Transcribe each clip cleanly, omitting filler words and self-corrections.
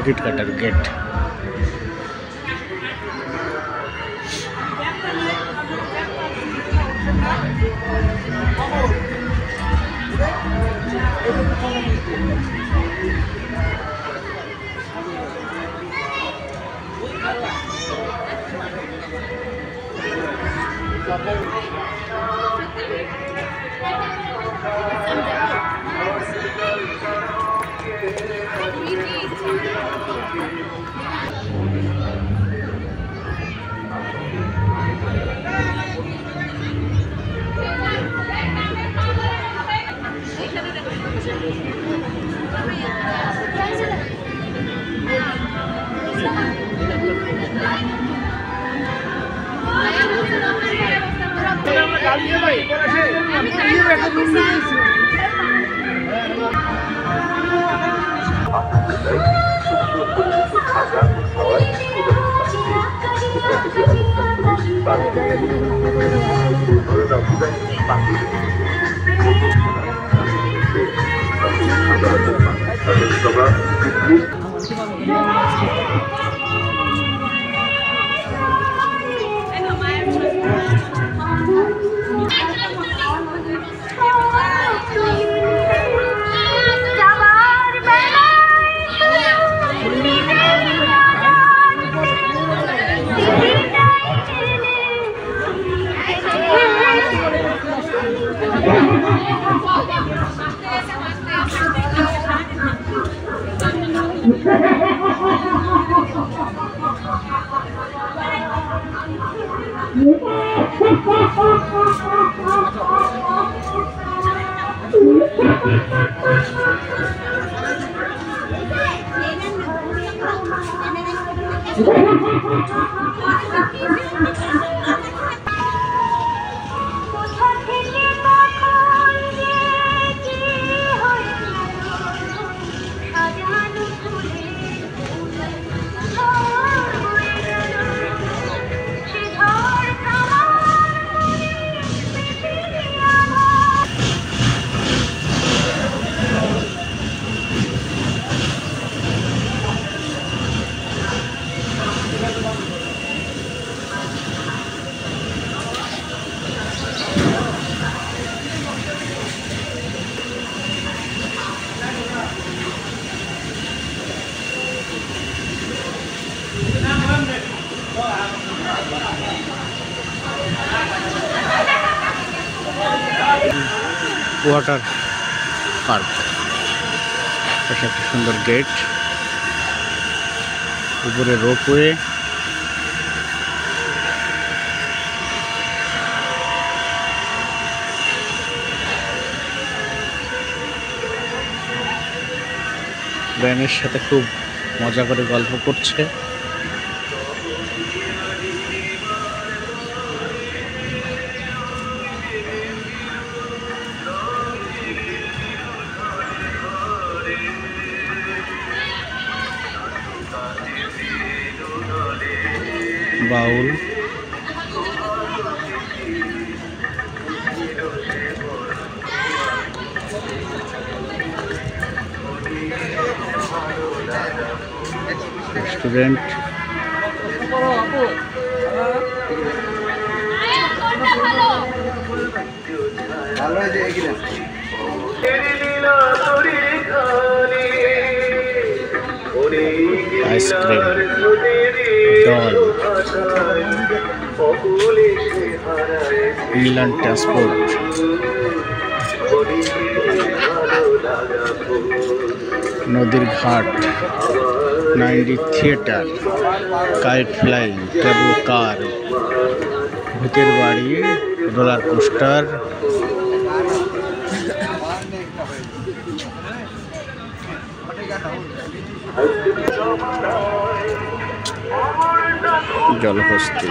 Ticket কাটার gate. Water park, পাশে একটা সুন্দর গেট, উপরে রোপওয়ে, ব্যানের সাথে খুব মজা করে গল্প করছে। Baul restaurant, ice cream, doll, England transport, নদীর ঘাট, 90 theatre, kite flying, tableau car, ভূতের বাড়ি, রোলার কোস্টার, জলহস্তি,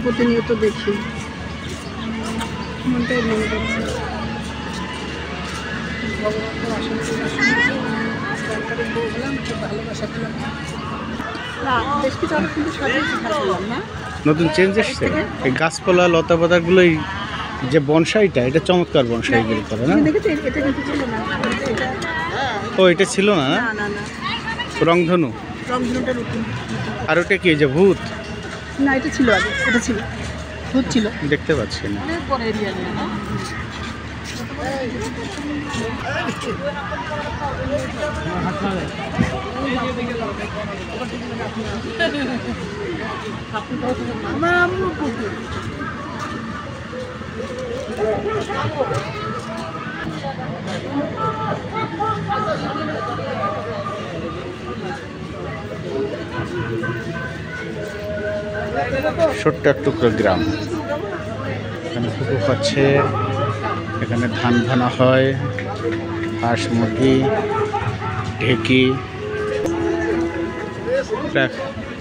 প্রতিনিয়ত দেখি, মনটাই মনে করছে ভগবানকে আসলে ভালোবাসা পেলাম। না বেশ কিছু আরো কিন্তু সাজিয়েছি ঠাকুর না। নতুন চেঞ্জ এসছে এই গাছপালা লতা পাতাগুলোই যে বনসাইটা এটা চমৎকার বনসাইগুলো করে না। তুমি দেখেছো এটা কিন্তু ছিল না এটা। ও এটা ছিল না না না না না রংধনু। রংধনুটা নতুন। আর ওটা কি এই যে ভূত? না এটা ছিল আগে, এটা ছিল ভূত ছিল। দেখতে পাচ্ছি না। পরে এরিয়া নিয়ে না ছোট্ট এক টুকরো গ্রাম, এখানে পুকুর আছে, এখানে ধান ভানা হয়, হাঁস মুরগি ঢেকি।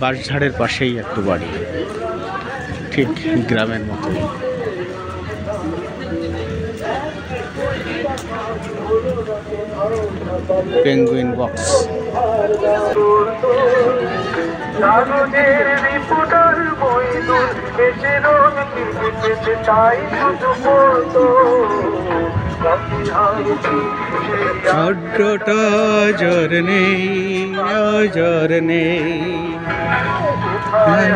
বাঁশঝাড়ের পাশেই একটু বাড়ি, ঠিক গ্রামের মতো। Penguin box. আড্ডাটা জ্বর নেই, জ্বর নেই,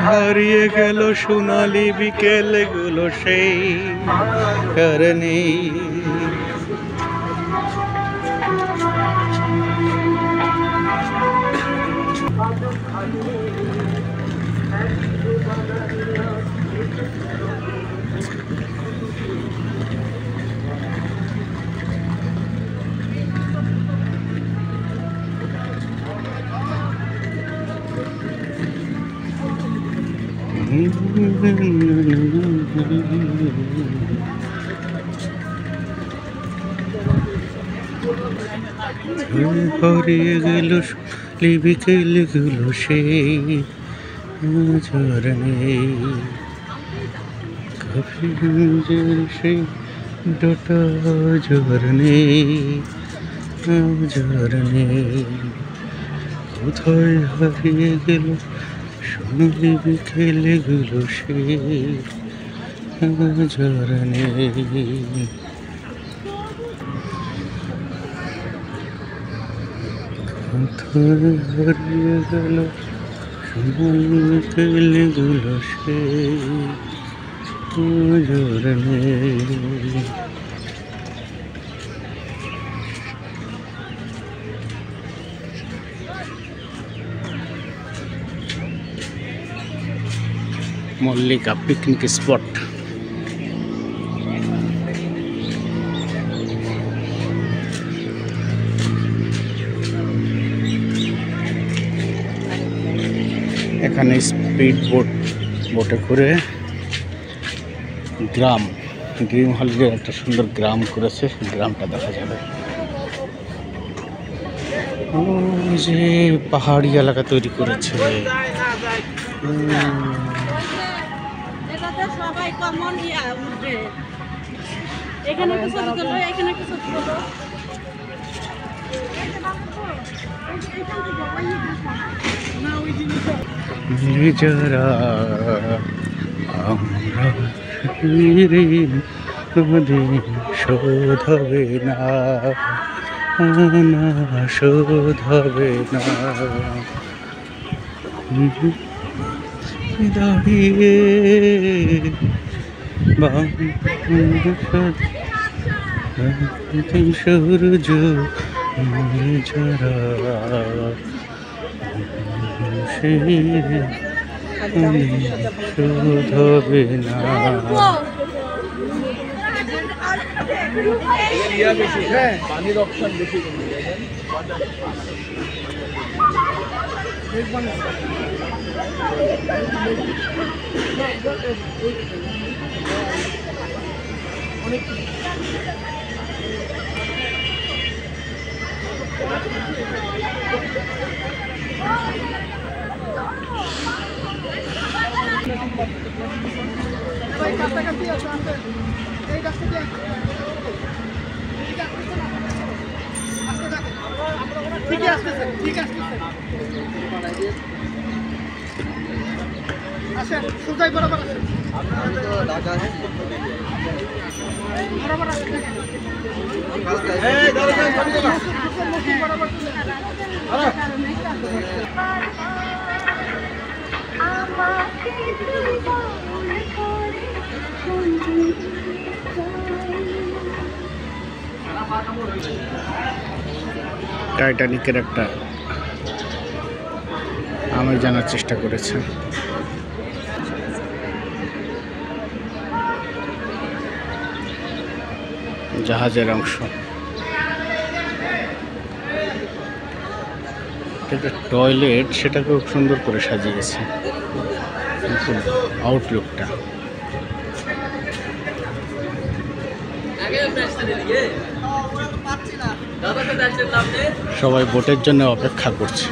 হারিয়ে গেল সোনালি বিকেল গুলো সেই কারণে। হারিয়ে গেল বিকেল গুলো সেই ঝড় নেই, সেই ডোটা ঝড় নেই, ঝড় নেই। কোথায় হারিয়ে গেল সোনালি বিকেল গুলো সেই ঝড় নেই। কোথায় হারিয়ে গেল সোনালি বিকেল গুলো সেই ঝড় নেই। Mallika picnic spot. এখানে স্পিড বোটে করে গ্রিন হলিডে একটা সুন্দর গ্রাম করেছে, গ্রামটা দেখা যাবে। ওই যে পাহাড়ি এলাকা তৈরি করেছে। সবাই কমন উঠবে। এখানে একটা ছবি তোলো, এখানে একটা ছবি তোলো। যারা আমরা শোধ হবে না, শোধ হবে না। দাঁড়িয়ে সূর্য যারা শোধ হবে না। পানির অপশন বেশি অনেক কাছাকাছি আছে। এই রাস্তা দিয়ে ঠিক আছে, ঠিক আছে। আসেন সুজাই বরাবর আসেন বরাবর আসেন বরাবর টাইটানিকের একটা আমি জানার চেষ্টা করেছি। জাহাজের অংশ, এটা টয়লেট, সেটা খুব সুন্দর করে সাজিয়েছে আউটলুকটা। সবাই বোটের জন্য অপেক্ষা করছে।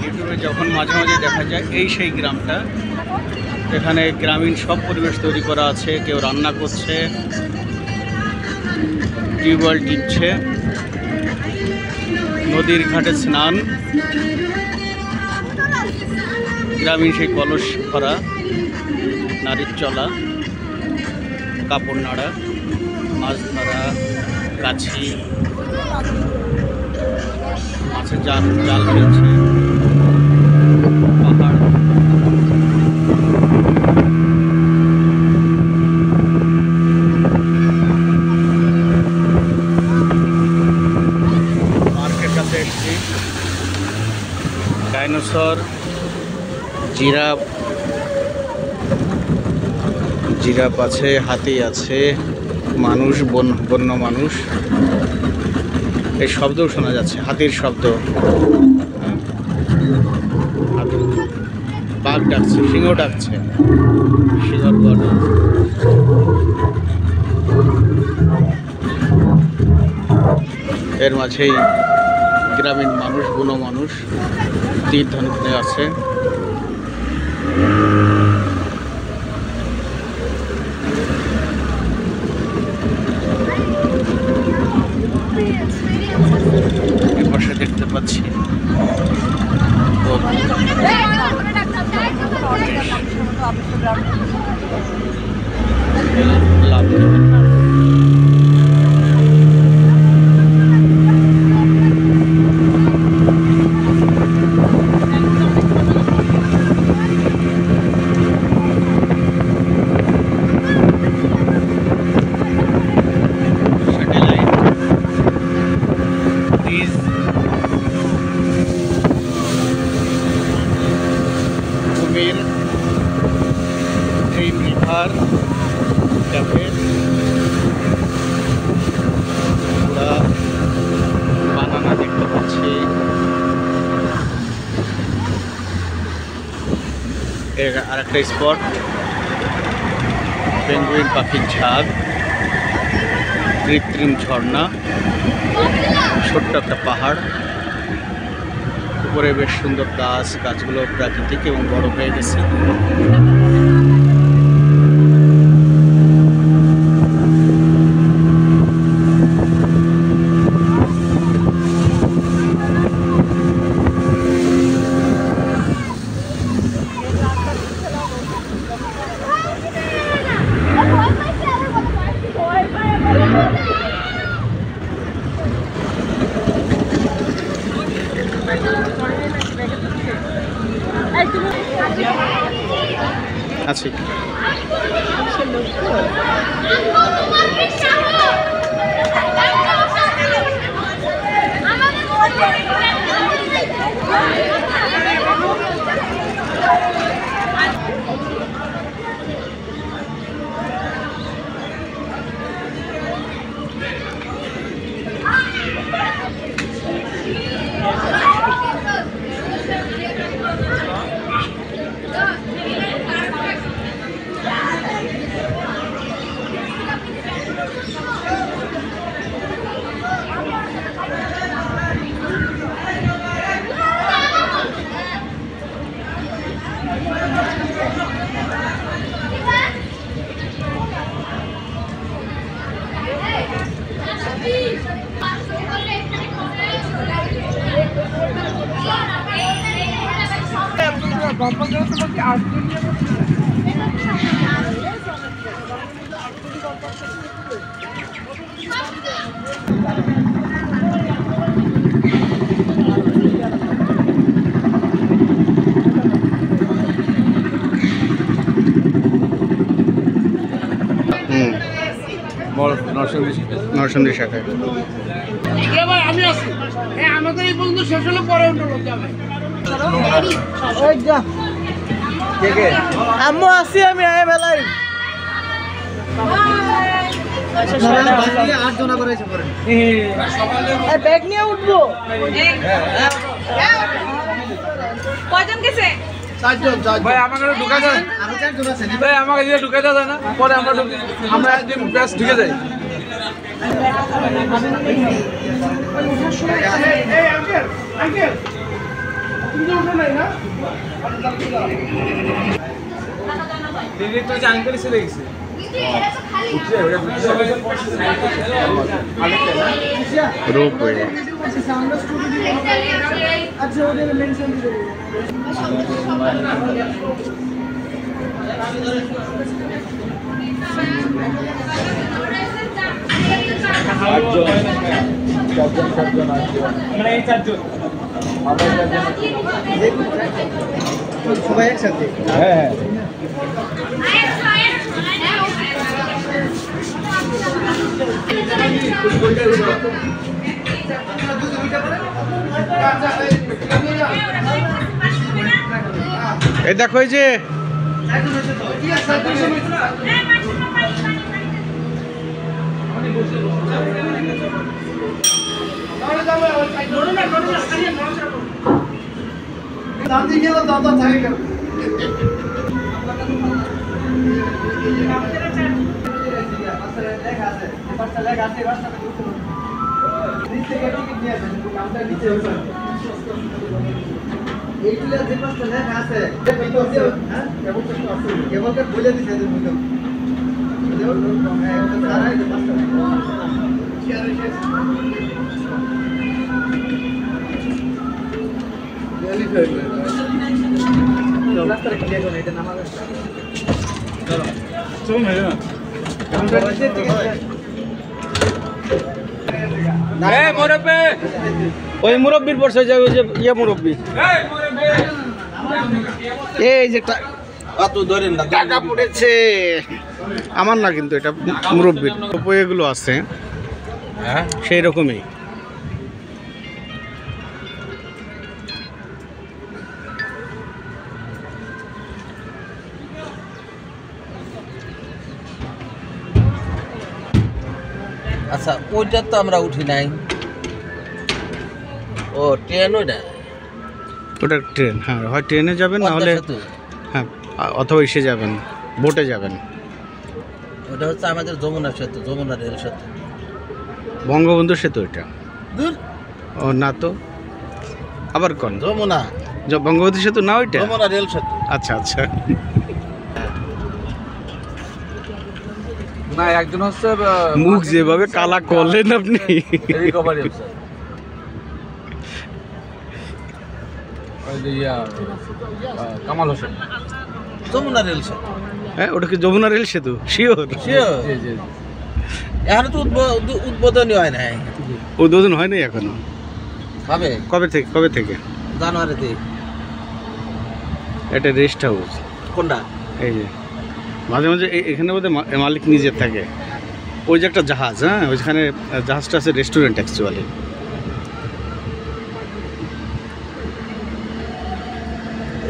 ইউটিউবে যখন মাঝে মাঝে দেখা যায় এই সেই গ্রামটা, এখানে গ্রামীণ সব পরিবেশ তৈরি করা আছে। কেউ রান্না করছে, টিউবওয়েল টিপছে, নদীর ঘাটে স্নান, গ্রামীণ সেই কলস ভরা, নারীর চলা, কাপড় নাড়া, মাছ ধরা, কাছি, মাছের জাল ফেলছে, পাহাড়, পার্কের কাছে এসেছি। ডাইনোসর, জিরাফ আছে, হাতি আছে, মানুষ, বন্য মানুষ, এই শব্দও শোনা যাচ্ছে, হাতির শব্দ। বাঘ ডাকছে, সিংহ ডাকছে, সিংহর গর্জন। এর মাঝেই গ্রামীণ মানুষ, বুনো মানুষ তীর ধনুক নিয়ে আছে। পাশে দেখতে পাচ্ছি লাভ ড্রিম রিভার ক্যাফে, পুরা বানানা দেখতে পাচ্ছি। এর আর একটা স্পট, পেঙ্গুইন পাখির ঝাঁক, কৃত্রিম ঝর্ণা, ছোট্ট একটা পাহাড়, উপরে বেশ সুন্দর গাছগুলো প্রাকৃতিক এবং বড় হয়ে গেছে। আছি। নরসিংদী শাখায় আমি আছি আমাদের এই পর্যন্ত শেষ হলে পরে অন্য লোক যাবে আম্মু আছি আমি বেলায় ব্যাগ নিয়ে উঠবো কয়জন গেছে? ভাই আমাকে ঢুকা যায় ভাই আমাকে দিয়ে ঢুকে যায় না পরে আমরা একদিন ব্যাস ঢুকে যাই আঙ্কেল চলে গেছে রোপওয়ে আচ্ছা ওদের মেনশন দিতে সবাই একসাথে হ্যাঁ এই দেখো এই যে দাদি গেল দাদা থাকে গেল এইগুলা যে পাঁচটা লেখা আছে কেবলকে বলে দিছে যে বুঝলাম ওই মুরব্বীর পর যাবে ওই যে ইয়ে মুরব্বী এই যে টাকা পড়েছে আমার না কিন্তু এটা মুরব্বীর এগুলো আছে সেই রকমই আচ্ছা ওইটা তো আমরা উঠি নাই ও ট্রেন ওইটা ওটা ট্রেন হ্যাঁ হয় ট্রেনে যাবেন না হলে হ্যাঁ অথবা এসে যাবেন বোটে যাবেন ওটা হচ্ছে আমাদের যমুনা সেতু যমুনা রেল সেতু বঙ্গবন্ধু সেতু এটা দূর ও না তো আবার কোন যমুনা বঙ্গবন্ধু সেতু না ওইটা যমুনা রেল সেতু আচ্ছা আচ্ছা না একজন হচ্ছে মুখ যেভাবে কালা করলেন আপনি রিকভারি অফিসার ওই যে কামাল হোসেন যমুনা রেল সেতু হ্যাঁ ওটা কি যমুনা রেল সেতু শিওর জি জি এখন তো উদ্বোধনী হয় নাই উদ্বোধন হয়নি এখনো হবে কবে থেকে জানুয়ারিতে এটা রেস্ট হাউস কোনটা এই যে মাঝে মাঝে এখানে বোধহয় মালিক নিজের থাকে। ওই যে একটা জাহাজ, হ্যাঁ ওইখানে জাহাজটা আছে রেস্টুরেন্ট অ্যাকচুয়ালি।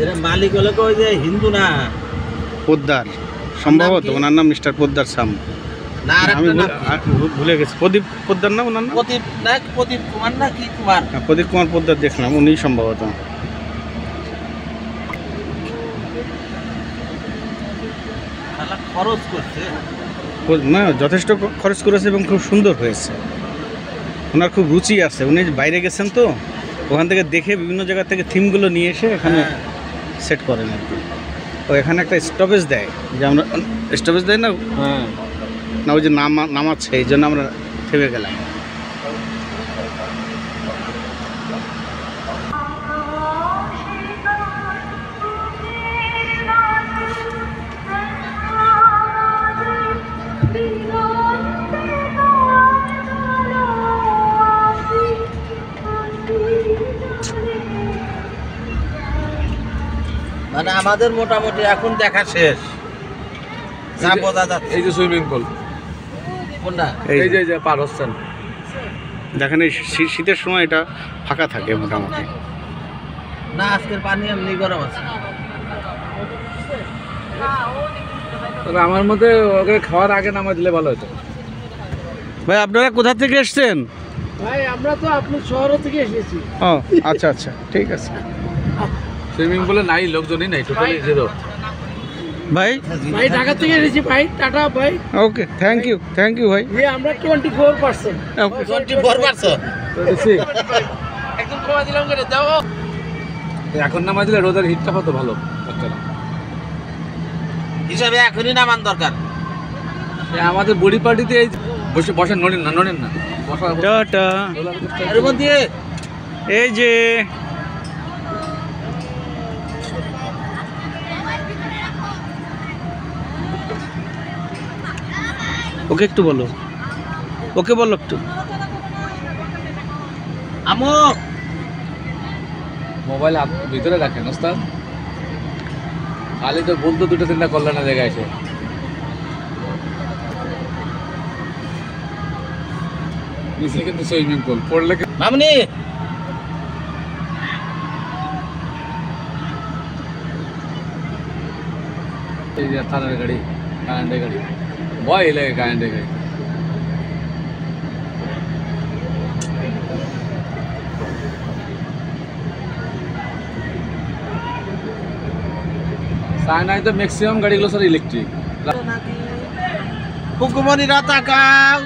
এর মালিক হলো ওই যে হিন্দু না, পোদ্দার, সম্ভবত কি? ওনার নাম মিস্টার পোদ্দার সাম। না আর আমি একটা ভুলে গেছি। প্রদীপ পোদ্দার নাম ওনার নাম? প্রদীপ কুমার না কি কুমার? হ্যাঁ, প্রদীপ কুমার পোদ্দার দেখলাম, উনি সম্ভবত। শালা খরচ করছে। না, যথেষ্ট খরচ করেছে এবং খুব সুন্দর হয়েছে। ওনার খুব রুচি আছে, উনি বাইরে গেছেন তো, ওখান থেকে দেখে বিভিন্ন জায়গা থেকে থিমগুলো নিয়ে এসে এখানে সেট করেন আর কি। ও এখানে একটা স্টপেজ দেয়, যে আমরা স্টপেজ দেয় না, হ্যাঁ না ওই যে নামাচ্ছে, এই জন্য আমরা থেমে গেলাম। মানে আমাদের মোটামুটি এখন দেখা শেষ, যা বোঝা যাচ্ছে। এই যে সুইমিং পুল, কোনটা? এই যে পার হচ্ছেন, দেখেন এই শীতের সময় এটা ফাঁকা থাকে মোটামুটি। না আজকের পানি এমনি গরম আছে। তবে আমার মধ্যে ওকে খাওয়ার আগে নামা দিলে ভালো হতো। ভাই আপনারা কোথা থেকে এসছেন? ভাই আমরা তো আপনার শহর থেকে এসেছি। ও আচ্ছা আচ্ছা, ঠিক আছে। সুইমিং পুলে নাই, লোকজনই নাই, টোটালি জিরো। ভাই ভাই ঢাকা থেকে এসেছি ভাই, টাটা ভাই। ওকে, থ্যাংক ইউ ভাই। যে আমরা 24%। ওকে 24%। একদম কমা দিলাম করে দাও। এখন নামা দিলে রোদের হিটটা কত ভালো বাচ্চারা হিসাবে এখনই নামান দরকার। আমাদের বডি পার্টিতে এই বসেন, নড়েন না বসা। টাটা। এর মধ্যে এই যে ওকে একটু বলো, ওকে বলো একটু। আমো মোবাইল ভিতরে রাখেন ওস্তাদ, খালি তো বলতো দুটো তিনটা কল্যাণের জায়গায় এসে। নিচে কিন্তু সুইমিং পুল, পড়লে মামনি এই যে থানার গাড়ি, কারেন্টের গাড়ি, ভয় লাগে কারেন্টের গাড়ি। চায়নায় তো ম্যাক্সিমাম গাড়িগুলো স্যার ইলেকট্রিক। হুকুমনিরা তাকাও।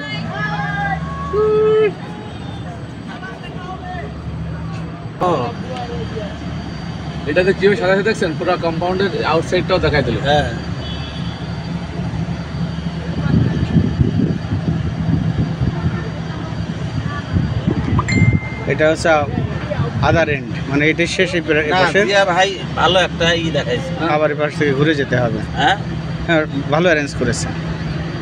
এটাতে কিভাবে সাজাতে দেখছেন, পুরো কম্পাউন্ডের আউটসাইডটাও দেখাই দিল। হ্যাঁ এটা হচ্ছে আদার এন্ড, মানে এটা শেষ। এই না পাশে জিয়া ভাই ভালো একটা দেখাইছে। আবার এই পাশ থেকে ঘুরে যেতে হবে। হ্যাঁ হ্যাঁ, ভালো অ্যারেঞ্জ করেছে,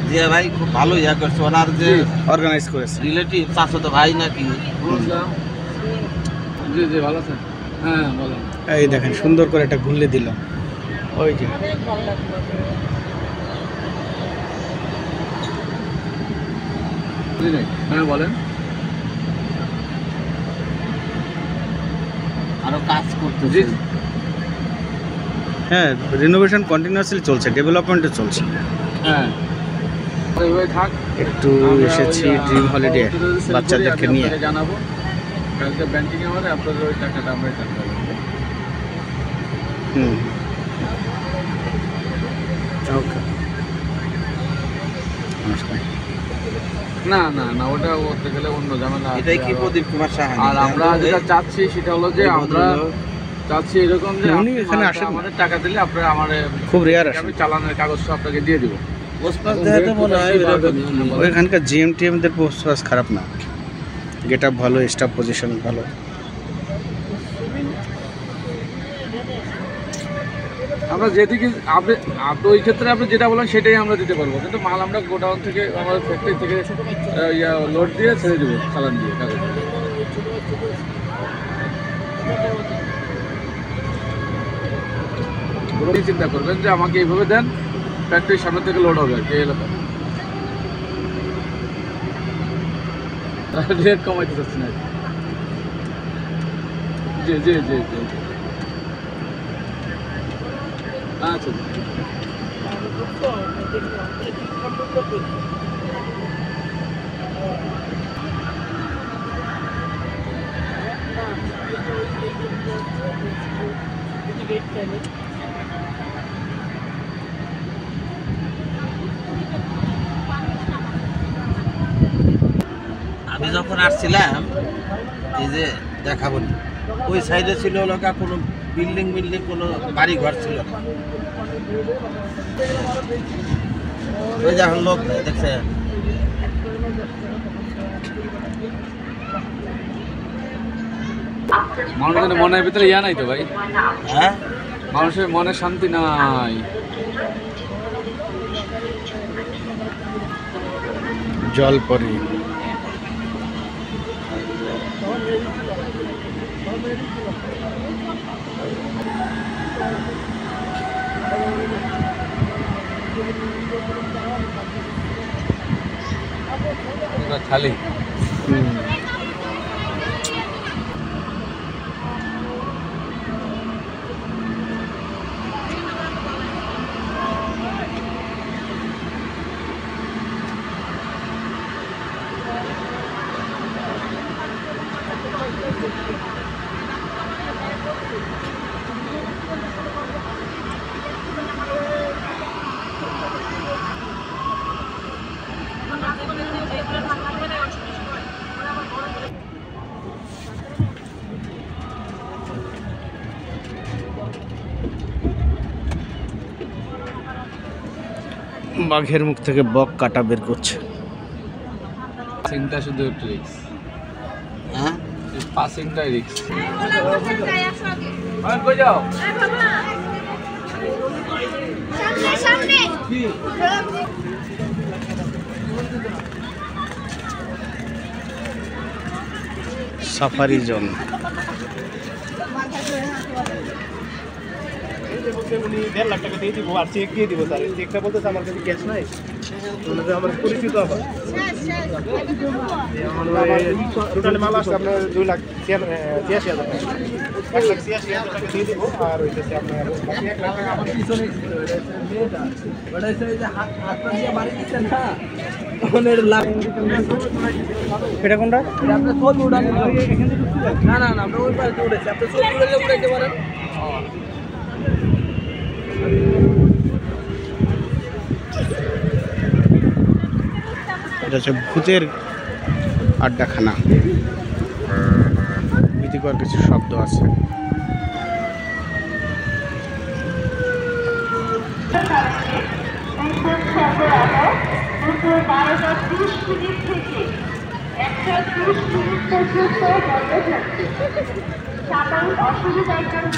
জিয়া ভাই খুব ভালো করছে। ওনার যে অর্গানাইজ করেছে। রিলেটিভ চাচাতো ভাই নাকি, জি জি ভালো আছেন। হ্যাঁ বলেন। এই দেখেন সুন্দর করে এটা ঘুরলে দিল। ওই যে হ্যাঁ বলেন। আরো কাজ করতে। জি হ্যাঁ, রিনোভেশন কন্টিনিউয়াসলি চলছে, ডেভেলপমেন্টও চলছে। হ্যাঁ ওইভাবে থাক। একটু এসেছি ড্রিম হলিডে বাচ্চাদেরকে নিয়ে। জানাবো কালকে ব্যাংকিং আমাদের আপনাদের ওই টাকাটা আমরা জানাবো। হুম, ওকে, নমস্কার। না না না, ওটা করতে গেলে অন্য ঝামেলা আছে। এটাই কি প্রদীপ কুমার সাহা? আর আমরা যেটা চাচ্ছি সেটা হলো যে আমরা চাচ্ছি এরকম যে উনি আপনি এখানে আসেন না। আমাদের টাকা দিলে আপনারা আমাদের খুব রেয়ার আসে। আমি চালানের কাগজ আপনাকে দিয়ে দিব। ওসপাস দেখাতে মনে হয় এরকম। ওইখানকার জিএমটিএমদের পোস্ট খারাপ না, গেট আপ ভালো, স্টাফ পজিশন ভালো। আমরা যেদিকে আপনি ওই ক্ষেত্রে আপনি যেটা বলেন সেটাই আমরা দিতে পারবো, কিন্তু মাল আমরা গোডাউন থেকে আমাদের ফ্যাক্টরি থেকে লোড দিয়ে ছেড়ে দেবো চালান দিয়ে কাগজ। চিন্তা করবেন যে আমাকে এইভাবে দেন, ফ্যাক্টরির সামনে থেকে লোড হবে আর কি, এই এলাকা। রেট কমাইতে চাচ্ছি না। জি জি জি জি, আচ্ছা। আমি যখন আসছিলাম এই যে দেখাবো না, ওই সাইডে ছিল লোকা কোনো বিল্ডিং কোনো বাড়ি ঘর ছিল না। ওই যখন লোক দেখছে মানুষের মনের ভিতরে ইয়া নাই তো ভাই, হ্যাঁ মানুষের মনে শান্তি নাই। জলপরি খালি বাঘের মুখ থেকে বক কাটা বের করছে। পাসিংটা শুধু একটু রিক্স, হ্যাঁ পাসিংটাই রিক্স। কই যাও? Safari zone. উনি 1.5 লাখ টাকা দিয়ে দিব আর চেক দিয়ে দিব স্যার। চেকটা বলতেছে আমার কাছে ক্যাশ নাই, আমার পরিচিত আবার টোটালি মাল আসছে আপনার 2,86,000 টাকা, 1,86,000 টাকা দিয়ে দিব। আর হইতেছে আপনার এটা কোনটা? না না না, আমরা ওই পাশে উঠেছি, আপনি ছবি উঠাইতে পারেন। এটা হচ্ছে ভূতের আড্ডাখানা, ভীতিকর কিছু শব্দ আছে। অসুবিধার জন্য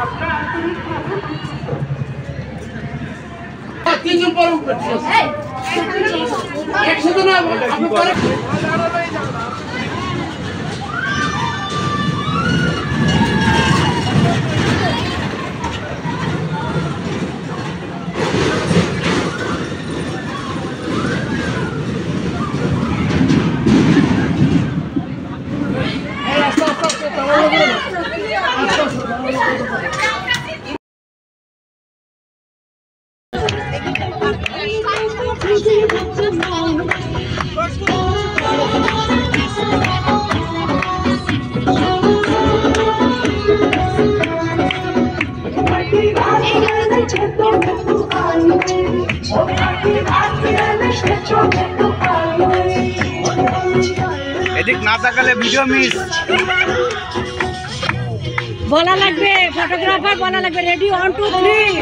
আমরা আন্তরিকভাবে দুঃখিত। 3 জন পরে উঠবে, একসাথে না আপনি পরে। এদিক না তাকালে ভিডিও মিস। বলা লাগবে, ফটোগ্রাফার বলা লাগবে, রেডি 1 2 3।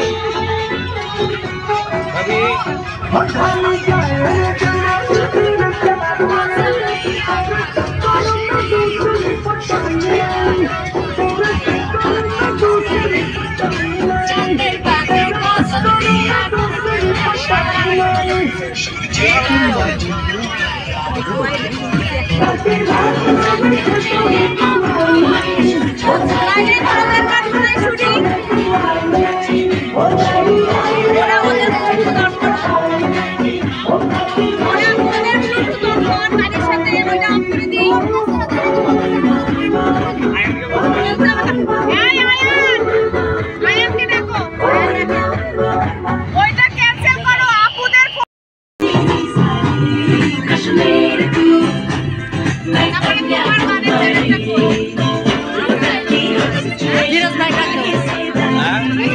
শুটিং ওইটা ক্যান্সেল করো আপুদের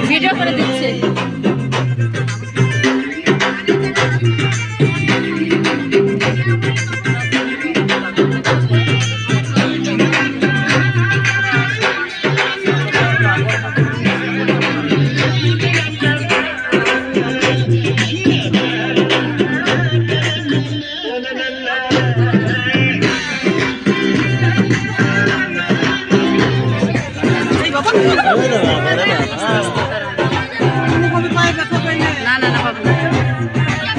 ভিডিও করে দিচ্ছে। না না না বাবু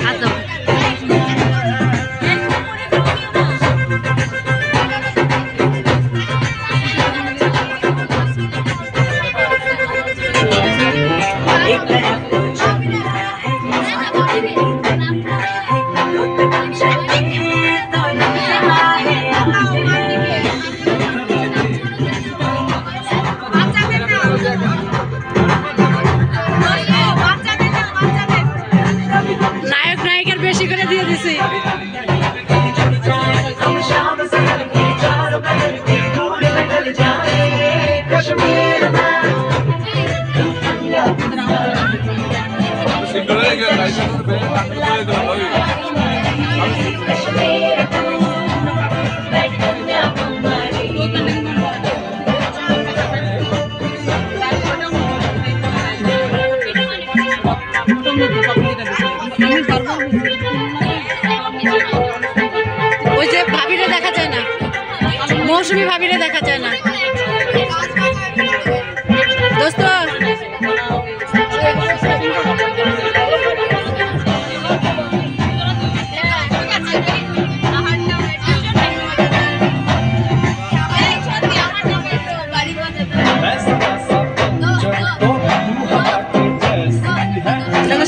হাত দাও। নায়ক নায়িকার বেশি করে দিয়ে দিছি। ওই যে ভাবিরে দেখা যায় না, মৌসুমী ভাবিরে দেখা যায় না দোস্ত।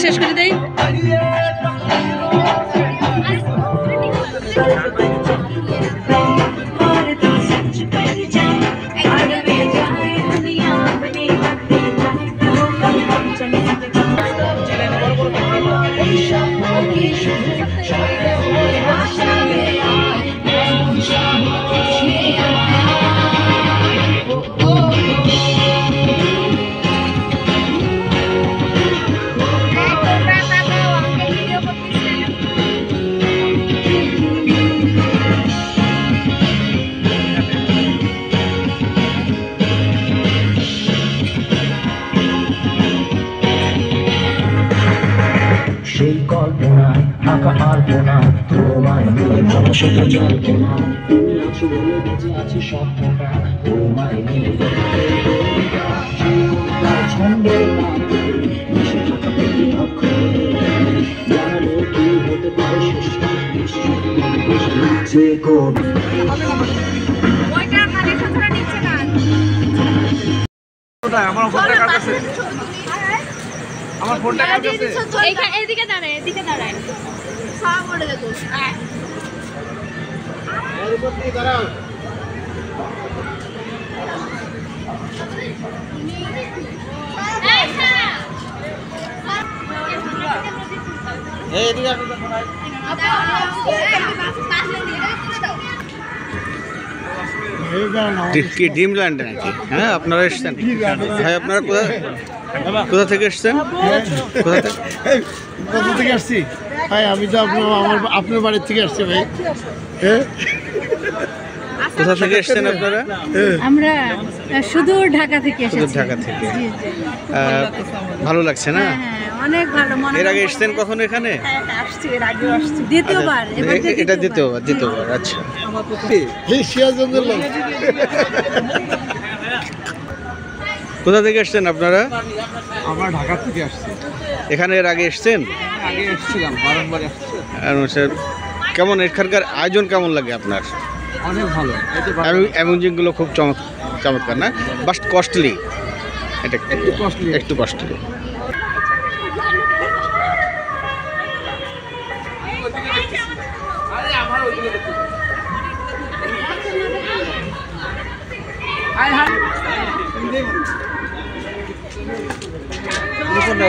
শেষ করে দেই। সেই কল্পনায় আঁকা আলপনা তোমায় নিয়ে ভবিষ্যৎ জল্পনা তুমি আছো বলে বেঁচে আছে স্বপ্নটা তোমায় নিয়ে ছন্দের জানালে কি হতে পারে যে কবি আমার ফোনটা কার কাছে? আমার ফোনটা কার কাছে? এদিকে দাঁড়ায়, এদিকে দাঁড়ায়। সব বলে দেখো। কি ড্রিমল্যান্ডে নাকি? হ্যাঁ, আপনারা এসছেন? ভাই আপনারা কোথা থেকে এসছেন? কোথা থেকে আসছি ভাই? আমি তো আপনার বাড়ির থেকে আসছি ভাই। কোথা থেকে এসছেন আপনারা? আমরা সুদূর ঢাকা থেকে এসেছি। সুদূর ঢাকা থেকে। ভালো লাগছে না? অনেক ভালো। এর আগে এসছেন কখনো এখানে? আসছি, এর আগেও আসছি। দ্বিতীয়বার। এটা দ্বিতীয়বার। আচ্ছা, কোথা থেকে এসছেন আপনারা? আমরা ঢাকা থেকে আসছি। এখানে এর আগে এসছেন? আগে এসেছিলাম, বারংবার আসছি। কেমন এখানকার আয়োজন কেমন লাগে আপনার? অনেক ভালো। অ্যামিউজিংগুলো খুব চমৎকার না? বাট কস্টলি, এটা একটু কস্টলি। হাই হাই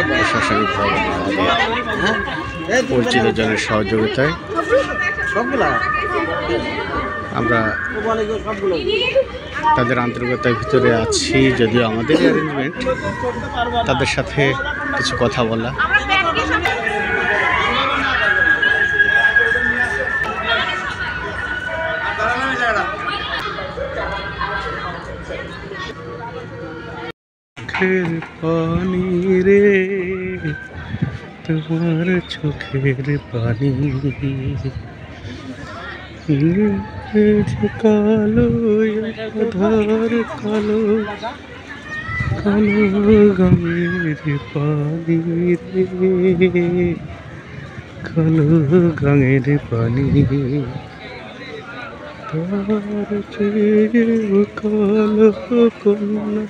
প্রশাসনিক ভবন পরিচিত জনের সহযোগিতায় আমরা তাদের আন্তরিকতার ভিতরে আছি, যদিও আমাদের অ্যারেঞ্জমেন্ট, তাদের সাথে কিছু কথা বলা। চোখের পানি রে তোমার চোখের পানি, কালো আধার কালো কালো গাঙের পানি রে, কালো গাঙের পানি, তার চেয়ে কালো কন্যা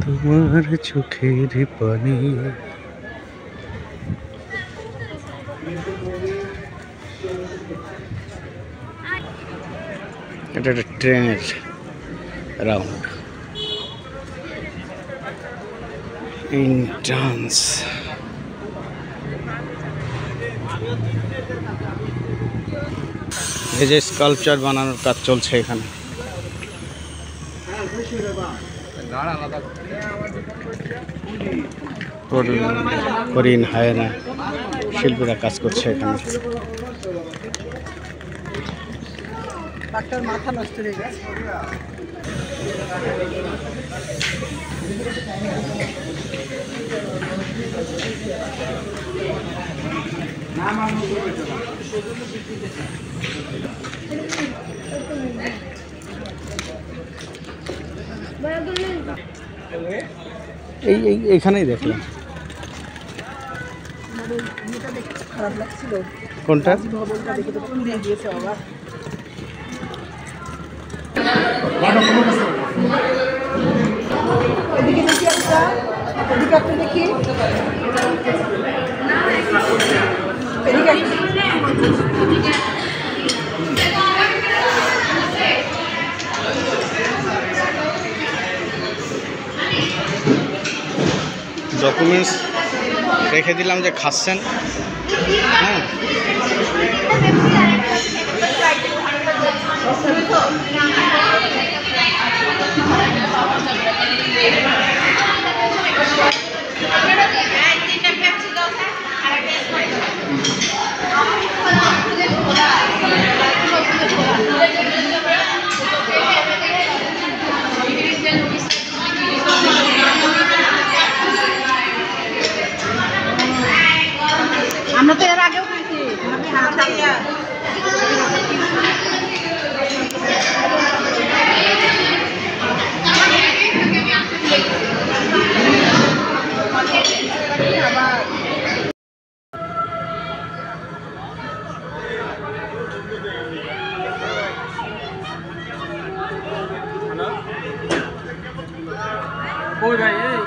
তোমার চোখের পানি। এটা একটা ট্রেনের রাউন্ড এন্ট্রান্স। এই যে স্কাল্পচার বানানোর কাজ চলছে এখানে। হরিণ, হায়না শিল্পীরা কাজ করছে এখানে। মাথা নষ্ট হয়ে গেছে। এইখানেই দেখলাম। খারাপ লাগছিল কোনটা? ভবনটা দেখে তো পুড়ে গিয়েছে বাবা। এদিকে দেখি একটা, এদিকে একটা দেখি, এদিকে ডকুমেন্টস রেখে দিলাম যে খাচ্ছেন। হ্যাঁ, আমরা তো এর আগেও খাইছি। ওই ভাই এই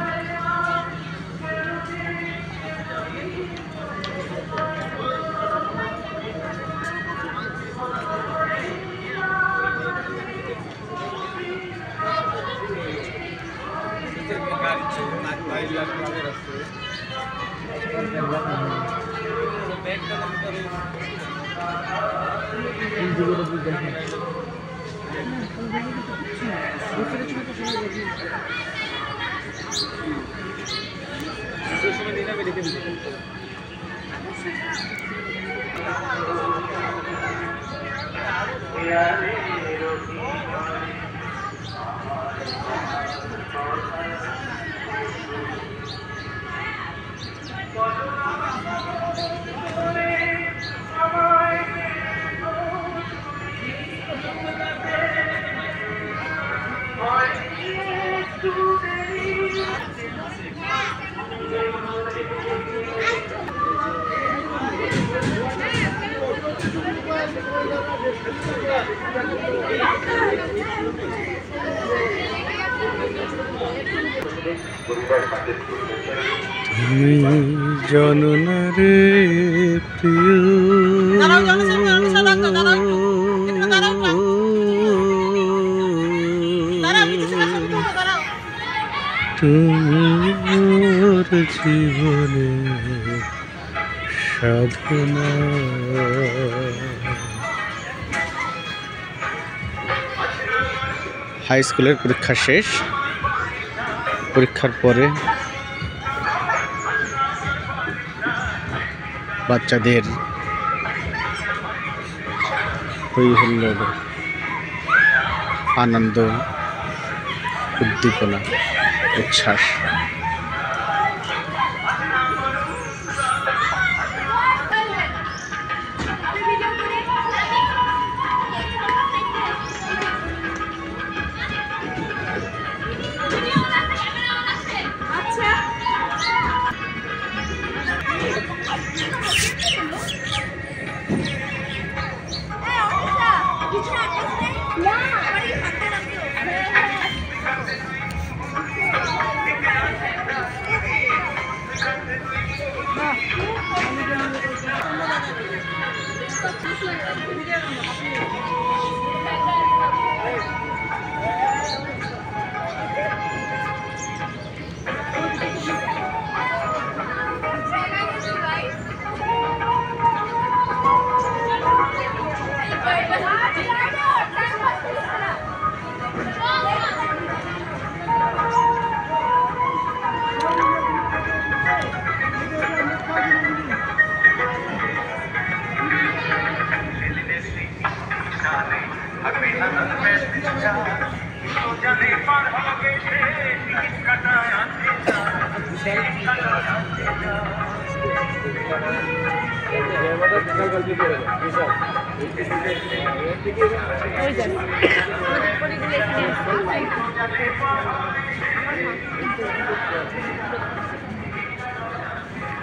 তুমি জানো না রে প্রিয়, তুমি মোর জীবনে সাধনা। হাই স্কুলের পরীক্ষা শেষ। পরীক্ষার পরে বাচ্চাদের হই হুল্লোড়, আনন্দ, উদ্দীপনা, উচ্ছ্বাস।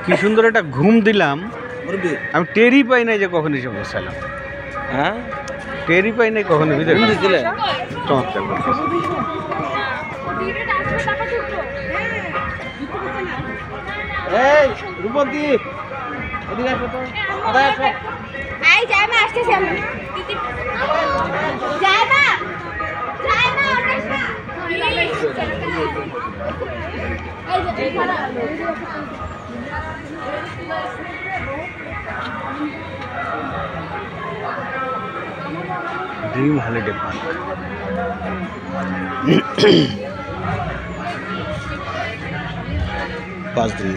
কি সুন্দর একটা ঘুম দিলাম, আমি টেরই পাই নাই যে কখন এসে বসালাম। হ্যাঁ, টেরই পাই নাই কখন ভিতরে দিলে। চমৎকার। এই রূপন্তী এদিকে আসো তো। আরে আসো। আই যাই মা আসতেছি আমি। যাই মা। যাই মা আসতেছি। এই যে এই খালা। Dream holiday park. পাঁচ দিন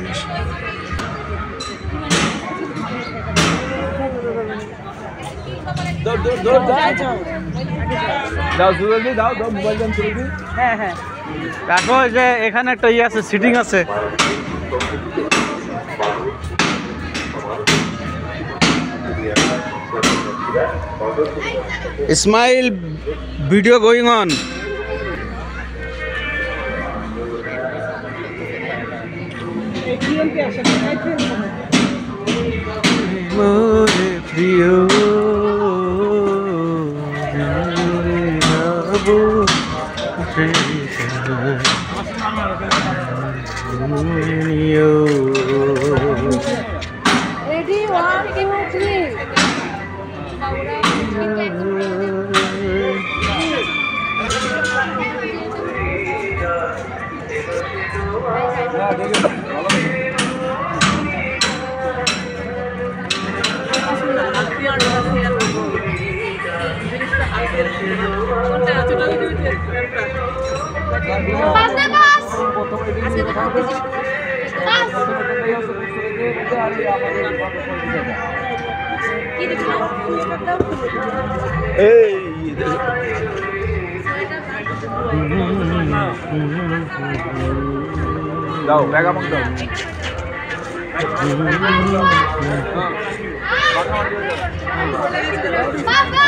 হ্যাঁ হ্যাঁ দেখো যে এখানে একটা ইয়ে আছে, সিটিং আছে। Ismail, video going on. মোরে প্রিয় রেডি 1 2 3 দাও ব্যাগ আমাকে দাও। বাবা